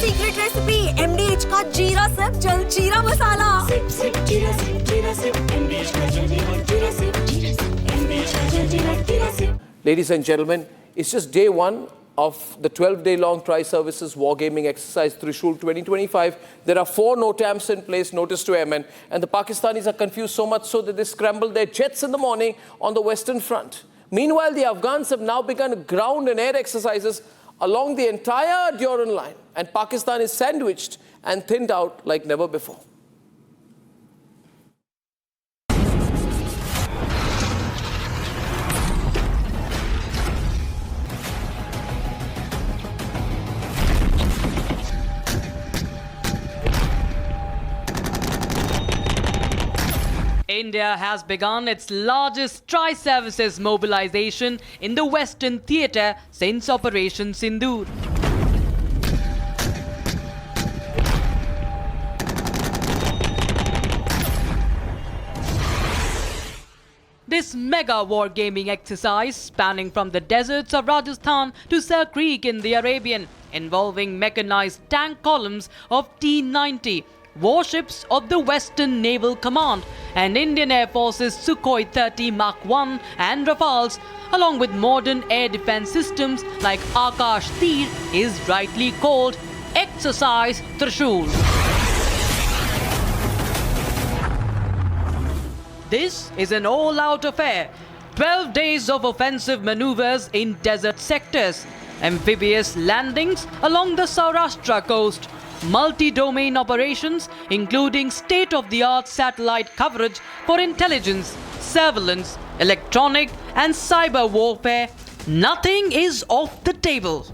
Secret recipe MDH का जीरा SIP जल जीरा मसाला. Sip, sip, jeera sip, MDH का जल जीरा sip, MDH का जल जीरा sip. Ladies and gentlemen, it's just day one of the 12-day-long tri-services wargaming exercise Trishul 2025. There are 4 NOTAMs in place, notice to airmen, and the Pakistanis are confused so much so that they scrambled their jets in the morning on the Western Front. Meanwhile, the Afghans have now begun ground and air exercises along the entire Durand line, and Pakistan is sandwiched and thinned out like never before. India has begun its largest tri-services mobilization in the Western theatre since Operation Sindoor. This mega wargaming exercise, spanning from the deserts of Rajasthan to Sir Creek in the Arabian, involving mechanized tank columns of T-90, warships of the Western Naval Command and Indian Air Force's Sukhoi 30 Mark I and Rafales, along with modern air defense systems like Akash Tir, is rightly called Exercise Trishul. This is an all-out affair. 12 days of offensive maneuvers in desert sectors, amphibious landings along the Saurashtra coast, multi-domain operations including state-of-the-art satellite coverage for intelligence, surveillance, electronic and cyber warfare. Nothing is off the table.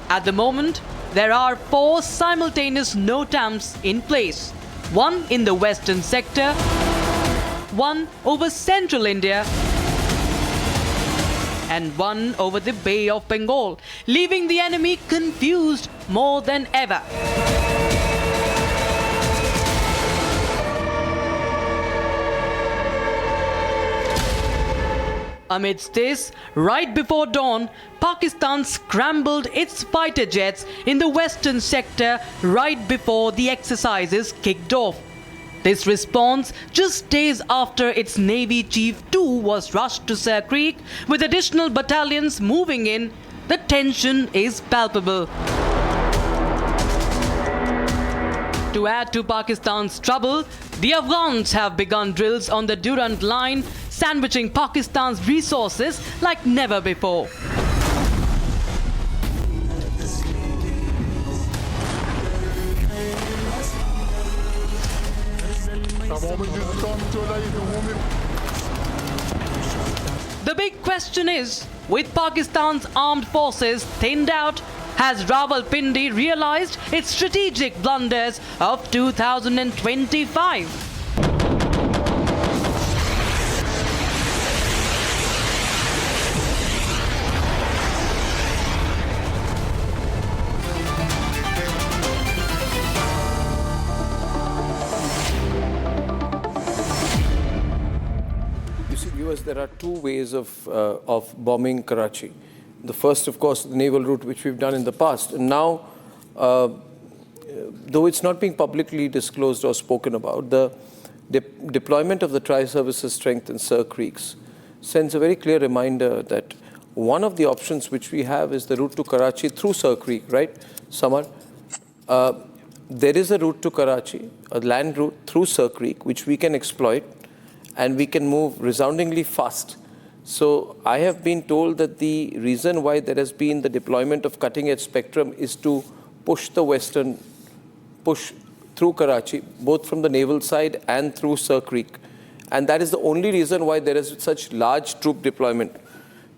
At the moment, there are 4 simultaneous NOTAMs in place. One in the western sector, one over central India, and one over the Bay of Bengal, leaving the enemy confused more than ever. Amidst this, right before dawn, Pakistan scrambled its fighter jets in the western sector right before the exercises kicked off. This response just days after its Navy Chief too was rushed to Sir Creek with additional battalions moving in. The tension is palpable. To add to Pakistan's trouble, the Afghans have begun drills on the Durand line, sandwiching Pakistan's resources like never before. The big question is, with Pakistan's armed forces thinned out, has Rawalpindi realized its strategic blunders of 2025? There are 2 ways of bombing Karachi. The first, of course, the naval route, which we've done in the past. And now, though it's not being publicly disclosed or spoken about, the deployment of the tri-services strength in Sir Creeks sends a very clear reminder that one of the options which we have is the route to Karachi through Sir Creek, right, Samar? There is a route to Karachi, a land route through Sir Creek, which we can exploit, and we can move resoundingly fast. So I have been told that the reason why there has been the deployment of cutting-edge spectrum is to push through Karachi, both from the naval side and through Sir Creek. And that is the only reason why there is such large troop deployment.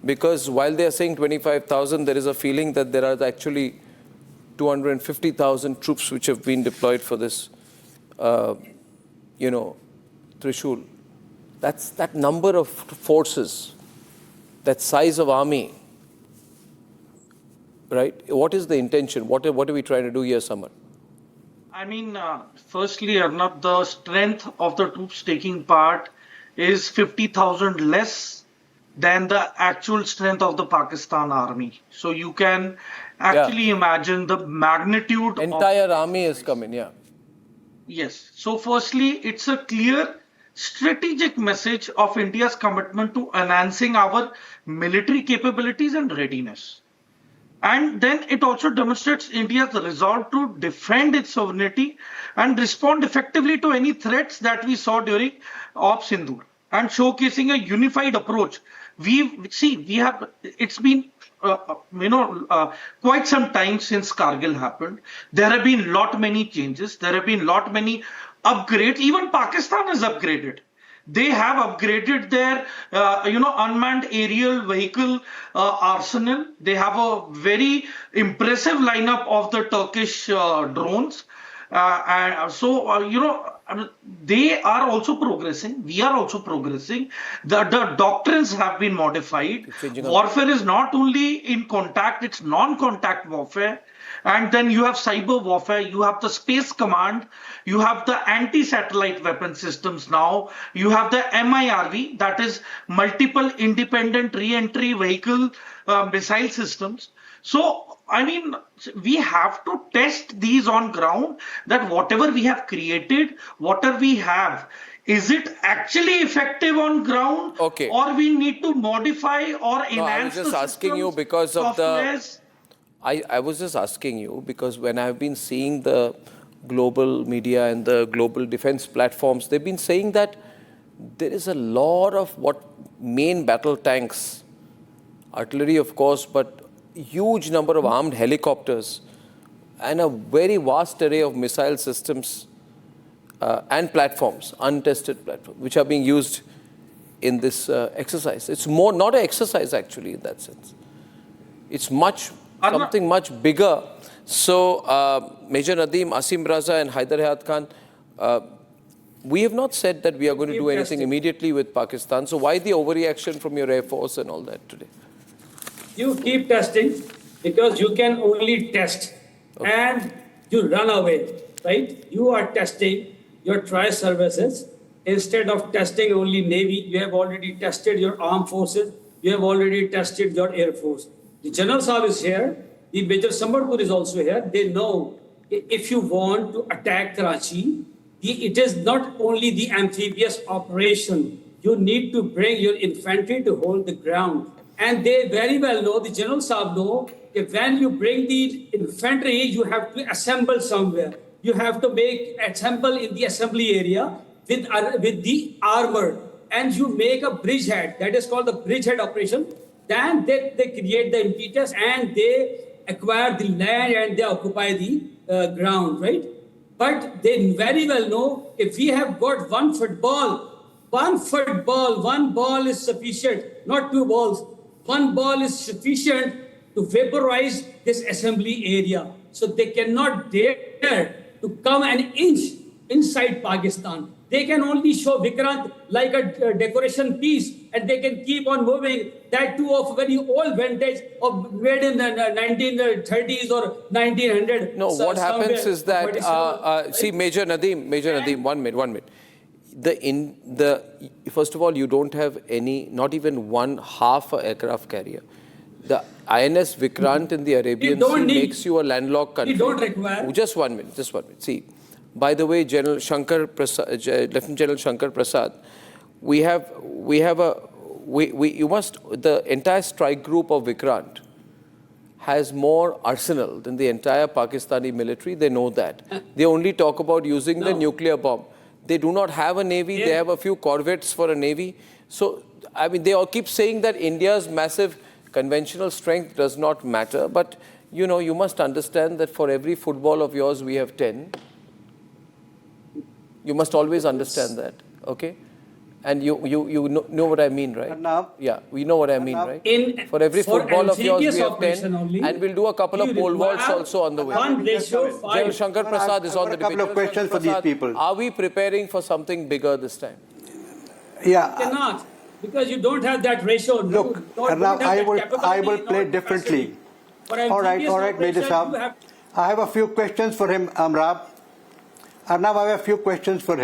Because while they are saying 25,000, there is a feeling that there are actually 250,000 troops which have been deployed for this, Trishul. That's that number of forces, that size of army, right? What is the intention? What are we trying to do here, Samar? I mean, firstly, Arnab, the strength of the troops taking part is 50,000 less than the actual strength of the Pakistan army. So you can actually imagine the magnitude Entire of army is coming, yeah. Yes. So, firstly, it's a clear strategic message of India's commitment to enhancing our military capabilities and readiness. And then it also demonstrates India's resolve to defend its sovereignty and respond effectively to any threats that we saw during Op Sindoor, and showcasing a unified approach. It's been quite some time since Kargil happened. There have been many changes. There have been many upgrades. Even Pakistan has upgraded. They have upgraded their, unmanned aerial vehicle arsenal. They have a very impressive lineup of the Turkish drones. They are also progressing. We are also progressing. The doctrines have been modified. Warfare is not only in contact, it's non-contact warfare. And then you have cyber warfare, you have the space command, you have the anti-satellite weapon systems now, you have the MIRV, that is multiple independent re-entry vehicle missile systems. So, I mean, we have to test these on ground, that whatever we have created, whatever we have, is it actually effective on ground? Okay. Or we need to modify or enhance the systems? I was just asking you because of softwares? I was just asking you because when I've been seeing the global media and the global defense platforms, they've been saying that there is a lot of what main battle tanks, artillery of course, but huge number of armed helicopters and a very vast array of missile systems and platforms, untested platforms, which are being used in this exercise. It's more not an exercise actually in that sense. It's something much bigger. So, Major Nadeem, Asim Raza and Haider Hayat Khan, we have not said that we are going to do anything immediately with Pakistan. So why the overreaction from your Air Force and all that today? You keep testing because you can only test and you run away, right? You are testing your tri-services. Instead of testing only Navy, you have already tested your armed forces. You have already tested your Air Force. The General Saab is here. The Major Sambarpur is also here. They know if you want to attack Karachi, it is not only the amphibious operation. You need to bring your infantry to hold the ground. And they very well know, the General Saab know, that when you bring the infantry, you have to assemble somewhere. You have to assemble in the assembly area with the armor. And you make a bridgehead. That is called the bridgehead operation. Then they create the impetus and they acquire the land and they occupy the ground, right? But they very well know if we have got one ball, one ball is sufficient, not two balls. One ball is sufficient to vaporize this assembly area. So they cannot dare to come an inch inside Pakistan. They can only show Vikrant like a decoration piece and they can keep on moving, that too of very old vintage of made in the 1930s or 1900. No, what happens is that, see, Major Nadeem, 1 minute. First of all, you don't have not even one half a aircraft carrier. The INS Vikrant in the Arabian Sea makes you a landlocked country. We don't require. Just one minute. See, by the way, Lieutenant General Shankar Prasad, the entire strike group of Vikrant has more arsenal than the entire Pakistani military. They know that. They only talk about using the nuclear bomb. They do not have a navy. They have a few corvettes for a navy. So, I mean, they all keep saying that India's massive conventional strength does not matter. But, you know, you must understand that for every football of yours, we have 10. You must always understand that, okay? And you know what I mean, right? Arnab? Yeah, we know what I mean, right? For every football of yours, we have 10. And we'll do a couple of pole vaults also on the way. General Shankar Prasad is on the debate. A couple of questions for these people. Are we preparing for something bigger this time? Yeah. You cannot, because you don't have that ratio. Look, Arnab, I will play differently. All right, Major Saab. I have a few questions for him, Arnab, I have a few questions for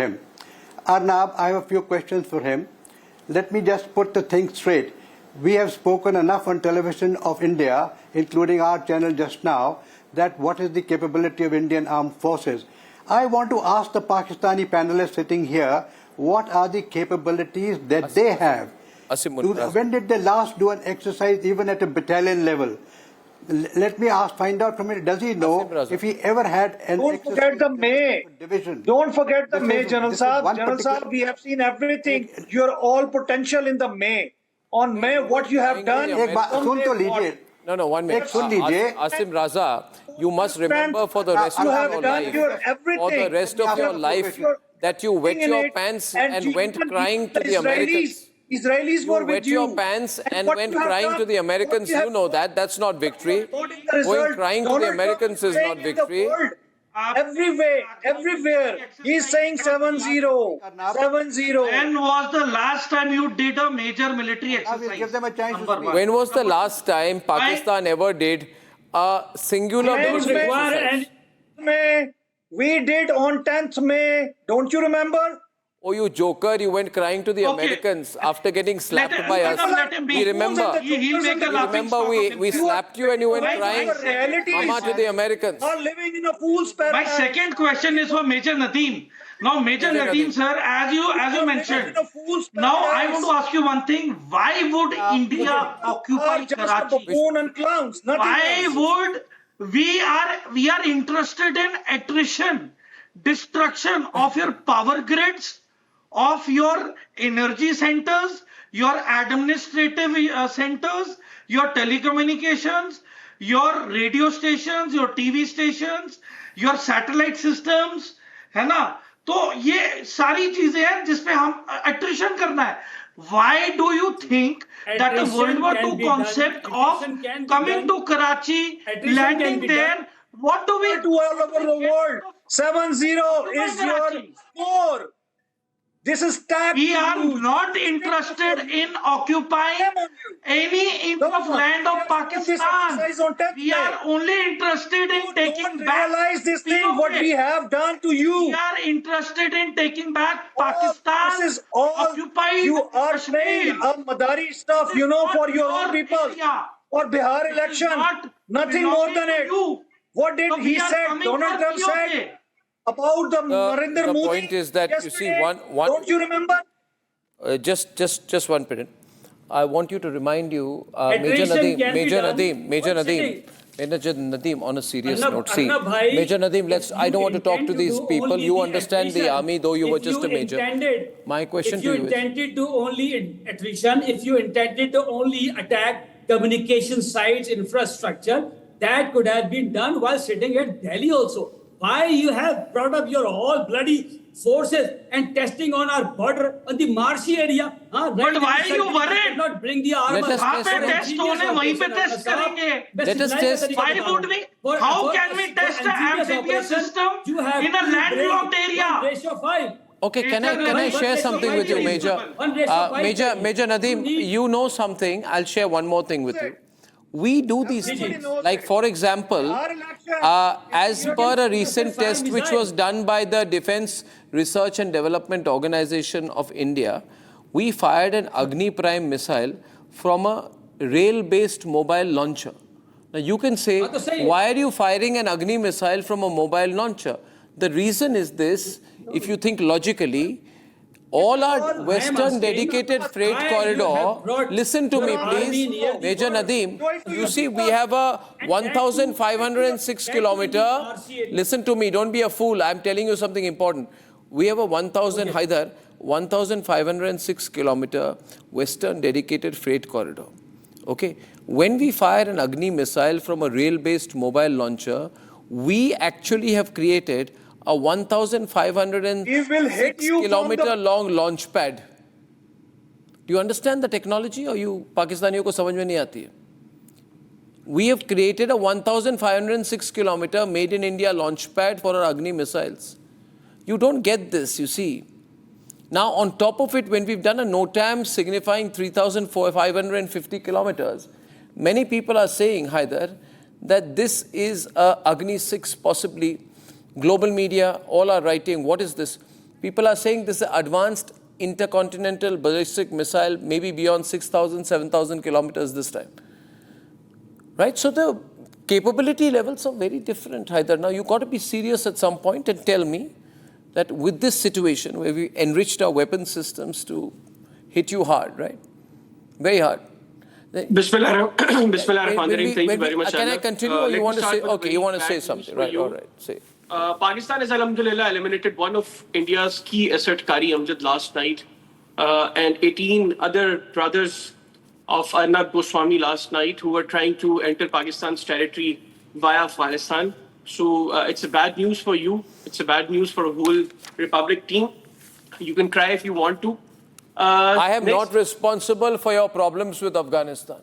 him. Let me just put the thing straight. we have spoken enough on television of India, including our channel just now, that what is the capability of Indian armed forces. I want to ask the Pakistani panelists sitting here, what are the capabilities that they have? When did they last do an exercise even at a battalion level? Let me find out from him, does he know if he ever had an Don't forget the May. division? Don't forget the This May, is- General this is Saab. one General particular- Saab, we have seen everything. You're all potential in the May. On May, what you have done. एक बात सुन तो लीजिए. No, 1 minute. सुन लीजिए. Asim Raza, you must remember for the rest of You have your done life, your for everything. the rest of your life, that you wet in your it, pants and and you went even crying to the the Americans. Israelis You were wet with you. your pants and what went you have crying done, to the Americans. what you have You know that. That's not victory. What is the Going result? crying to the Donald Americans Trump is saying not in the victory. world, everywhere, he's saying 7-0. 7-0. When was the last time you did a major military I will exercise? give them a chance to Number speak. one. When was the last time Pakistan ever did a singular When military require exercise? May, we did on 10th May. Don't you remember? Oh, you joker, you went crying to the Okay. Americans after getting slapped by us. Let him be. We remember. He'll make a You laughing remember stock of we himself. slapped you and you went Why crying, the reality Mama, is to the Americans. are living in a fool's My paradise. second question is for Major Nadeem. Now, Major Major Nadeem, Nadeem. sir, as you mentioned, In a fool's now I paradise. want to ask you one thing. Why would India occupy Are just a Karachi? buffoon and clowns. Nothing Why else. would we are interested in attrition, destruction of your power grids, of your energy centers, your administrative centers, your telecommunications, your radio stations, your TV stations, your satellite systems, है ना? तो ये सारी चीजें हैं जिसपे हम attrition करना है. Why do you think that a Attrition World War can II be done. concept Attrition of can be coming done. to Karachi, Attrition can landing be there, done. what do we To all over the world. 7-0 is your score. This is tapped. We are not interested in occupying any inch of land of Pakistan. We are only interested in taking back. Realize this thing, what we have done to We you. are interested in taking back This Pakistan. is all occupied you are Kashmir. playing a Madari stuff, This you is know, not for your your own people. area. For Bihar This is election. not Nothing more belonging than to it. you. What did So he we are said? coming Donald for Trump POK. said about the Narendra The Modi. point is that, you see, yesterday. one- Don't you remember? Just 1 minute. I want you to remind you, Major Attrition Nadeem, can be Major done. Nadeem, Major One Nadeem, sitting. Major Nadeem, on a serious Arnab- note, see, Arnab bhai, Major Nadeem, let's, I don't want to talk to intend these do people. only You the understand the attrition, army, though you were if just a major. Intended, My question if to you you is, intended to only attrition, if you intended to only attack communication sites, infrastructure, that could have been done while sitting at Delhi also. Why you have brought up your all bloody forces and testing on our border on the marshy area? Huh? But why are you worried? Not bring the armor. Let us वहाँ पे test test होने वहीं पे test करेंगे. Let us test. Why would we? How can we test an amphibious system in a landlocked area? Ratio 5. okay, can I share something with you, Major? Major Nadeem, you know something. I'll share one more thing with you. We do these things. Like, for example, as per a recent test which was done by the Defense Research and Development Organization of India, we fired an Agni Prime missile from a rail-based mobile launcher. Now, you can say, why are you firing an Agni missile from a mobile launcher? The reason is this: if you think logically, all our Western dedicated freight corridor, listen to me please, Major Nadeem, you see we have a 1,506 kilometer, listen to me, don't be a fool, I'm telling you something important. We have a 1,506 kilometer Western dedicated freight corridor. Okay, when we fire an Agni missile from a rail-based mobile launcher, we actually have created a 1,506 kilometer long launch pad. Do you understand the technology, or you Pakistaniyon ko samajh mein nahi aati hai? We have created a 1,506 kilometer made in India launch pad for our Agni missiles. You don't get this, you see. Now, on top of it, when we've done a NOTAM signifying 3,550 kilometers, many people are saying, Haider, that this is a Agni 6 possibly. Global media, all are writing, what is this? People are saying this is advanced intercontinental ballistic missile, maybe beyond 6,000, 7,000 kilometers this time. Right? So the capability levels are very different, Haidar. Now, you've got to be serious at some point and tell me that with this situation where we enriched our weapon systems to hit you hard, right? Very hard. Bismillah Rahman Rahim. Thank you very much. Can I continue or you want to say? Okay, you want to say something. Right, all right. Say. Pakistan has alhamdulillah eliminated one of India's key asset, Qari Amjad, last night, and 18 other brothers of Arnab Goswami last night who were trying to enter Pakistan's territory via Afghanistan. So it's a bad news for you. It's a bad news for a whole Republic team. You can cry if you want to. I am not responsible for your problems with Afghanistan.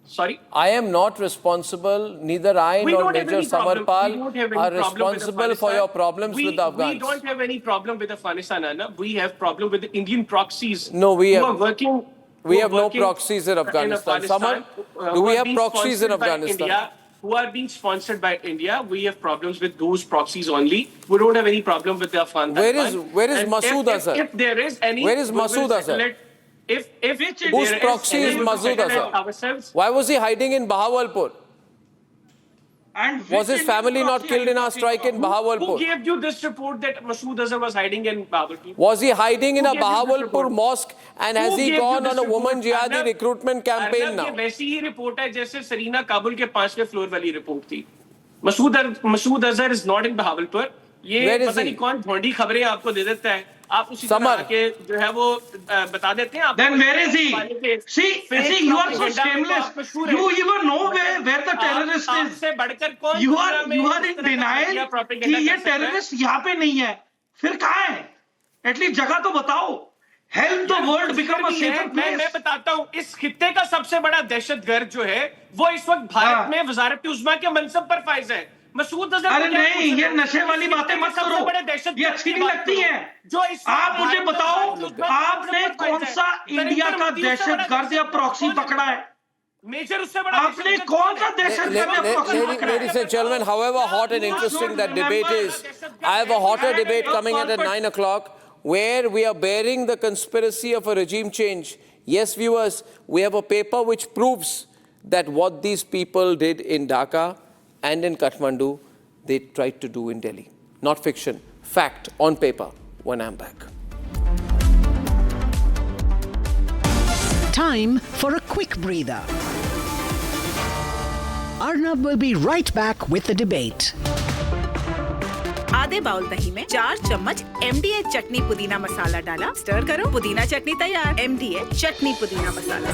Sorry? I am not responsible, neither I nor Major Samarpal are responsible for your problems with Afghanistan. We don't have any problem with Afghanistan, Anna. We have problem with the Indian proxies no, we who have, are working. We have no proxies in Afghanistan. Do we have proxies in Afghanistan? India, who are being sponsored by India. We have problems with those proxies only. We don't have any problem with the Afghan. Where is Masood Azhar? If there is any, where is Masood Azhar? Whose proxy is Masood Azhar? Why was he hiding in Bahawalpur? And was his family not killed in our strike in Bahawalpur? Who gave you this report that Masood Azhar was hiding in Bahawalpur? Was he hiding in a Bahawalpur mosque and has he gone on a woman jihadi recruitment campaign now? वैसी ही report है जैसे Serena Kabul के 5वें floor वाली report थी. Masood Azhar is not in Bahawalpur. ये पता नहीं कौन भोंडी खबरें आपको दे देता है. आप उसी तरह के जो है वो बता देते हैं. Then where is he? See, you are so shameless. You even know where the terrorist is. You are in denial कि ये terrorist यहाँ पे नहीं है. फिर कहाँ है? At least जगह तो बताओ. Help the world become a safer place. मैं बताता हूँ. इस खित्ते का सबसे बड़ा दहशतगर्द जो है वो इस वक्त भारत में वजारत उज़्मा के मनसब पर फाइज है. मसूद अजहर. अरे नहीं, ये नशे वाली बातें मत करो. ये अच्छी नहीं लगती है. आप मुझे बताओ, आपने कौन सा इंडिया का दहशतगर्द या प्रॉक्सी पकड़ा है? आपने कौन सा दहशतगर्द या प्रॉक्सी पकड़ा है? Ladies and gentlemen, however hot and interesting that debate is, I have a hotter debate coming at 9 o'clock where we are bearing the conspiracy of a regime change. Yes, viewers, we have a paper which proves that what these people did in Dhaka and in Kathmandu, they tried to do in Delhi. Not fiction, fact on paper when I'm back. Time for a quick breather. Arnab will be right back with the debate. आधे bowl दही में 4 चम्मच MDA चटनी पुदीना मसाला डाला. Stir करो, पुदीना चटनी तैयार. MDA चटनी पुदीना मसाला.